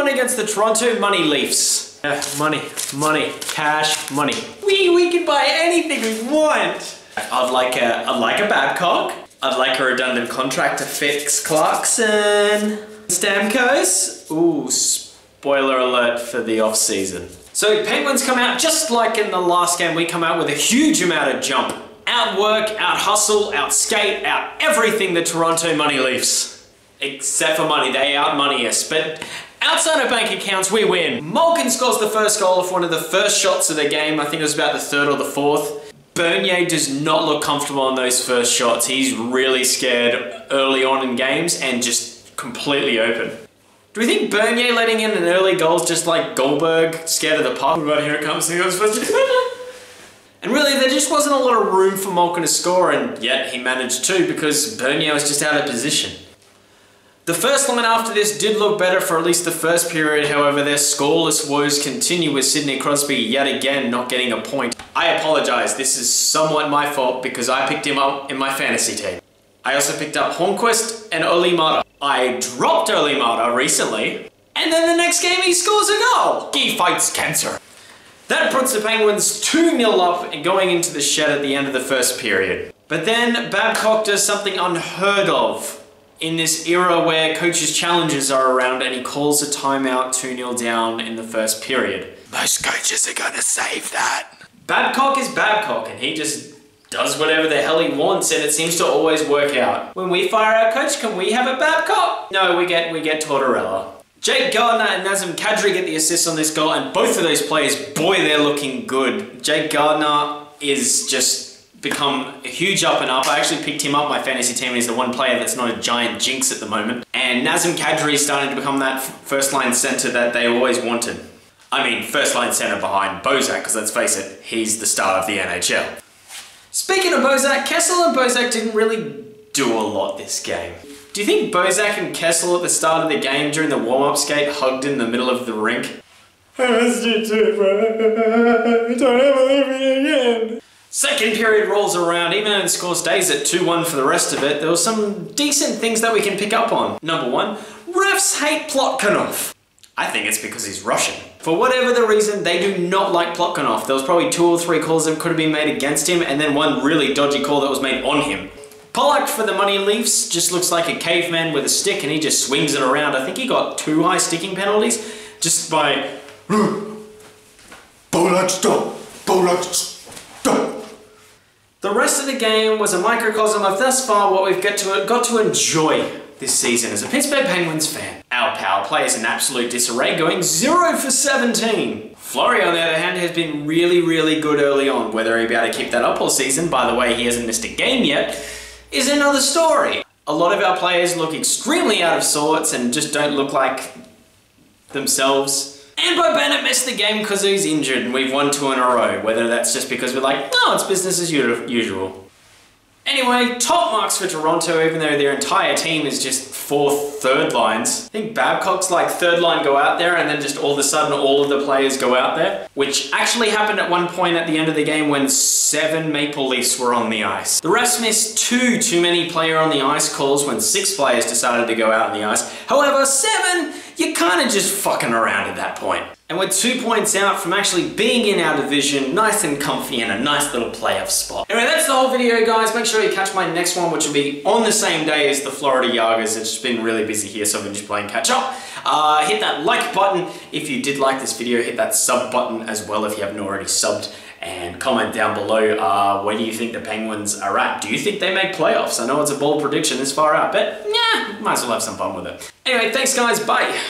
1 against the Toronto Money Leafs. Money, cash, money. We can buy anything we want. I'd like a Babcock. I'd like a redundant contract to fix Clarkson. Stamkos. Ooh, spoiler alert for the off-season. So Penguins come out just like in the last game. We come out with a huge amount of jump. Outwork, out-hustle, out-skate, out-everything the Toronto Money Leafs. Except for money, they out-money us. But outside of bank accounts, we win. Malkin scores the first goal off one of the first shots of the game. I think it was about the 3rd or the 4th. Bernier does not look comfortable on those first shots. He's really scared early on in games and just completely open. Do we think Bernier letting in an early goal is just like Goldberg, scared of the puck? But here it comes, he was supposed to... And really, there just wasn't a lot of room for Malkin to score, and yet he managed to because Bernier was just out of position. The first line after this did look better for at least the first period, however their scoreless woes continue with Sidney Crosby yet again not getting a point. I apologise, this is somewhat my fault because I picked him up in my fantasy team. I also picked up Hornquist and Oli Mata. I dropped Oli Mata recently, and then the next game he scores a goal! He fights cancer. That puts the Penguins 2-0 up and going into the shed at the end of the first period. But then Babcock does something unheard of in this era where coaches' challenges are around, and he calls a timeout 2-0 down in the first period. Most coaches are gonna save that. Babcock is Babcock, and he just does whatever the hell he wants, and it seems to always work out. When we fire our coach, can we have a Babcock? No, we get Tortorella. Jake Gardner and Nazem Kadri get the assists on this goal, and both of those players, boy, they're looking good. Jake Gardner is just become a huge up and up. I actually picked him up my fantasy team. He's the one player that's not a giant jinx at the moment. And Nazem Kadri is starting to become that first-line centre that they always wanted. I mean, first-line centre behind Bozak, because let's face it, he's the star of the NHL. Speaking of Bozak, Kessel and Bozak didn't really do a lot this game. Do you think Bozak and Kessel at the start of the game during the warm-up skate hugged in the middle of the rink? I missed you too, bro. Don't ever leave me again. Second period rolls around, even though the score stays at 2-1 for the rest of it, there were some decent things that we can pick up on. Number 1, refs hate Plotkanov. I think it's because he's Russian. For whatever the reason, they do not like Plotkanov. There was probably 2 or 3 calls that could have been made against him, and then one really dodgy call that was made on him. Pollock for the Money Leafs just looks like a caveman with a stick, and he just swings it around. I think he got 2 high sticking penalties just by... Pollock, stop! Pollock, stop! The rest of the game was a microcosm of thus far what we've got to enjoy this season as a Pittsburgh Penguins fan. Our power play is in absolute disarray, going 0 for 17. Fleury, on the other hand, has been really, really good early on. Whether he'll be able to keep that up all season, by the way, he hasn't missed a game yet, is another story. A lot of our players look extremely out of sorts and just don't look like themselves. And Bo Bennett missed the game because he's injured, and we've won 2 in a row. Whether that's just because we're like, no, it's business as usual. Anyway, top marks for Toronto, even though their entire team is just 4 third lines. I think Babcock's like 3rd line go out there, and then just all of a sudden all of the players go out there. Which actually happened at one point at the end of the game when 7 Maple Leafs were on the ice. The refs missed 2 too many player on the ice calls when 6 players decided to go out on the ice. However, 7, you're kind of just fucking around at that point. And we're 2 points out from actually being in our division, nice and comfy in a nice little playoff spot. Anyway, that's the whole video, guys. Make sure you catch my next one, which will be on the same day as the Florida Jagers. It's just been really busy here, so I've been just playing catch up. Hit that like button if you did like this video. Hit that sub button as well if you haven't already subbed. And comment down below, where do you think the Penguins are at? Do you think they make playoffs? I know it's a bold prediction this far out, but yeah, might as well have some fun with it. Anyway, thanks guys, bye.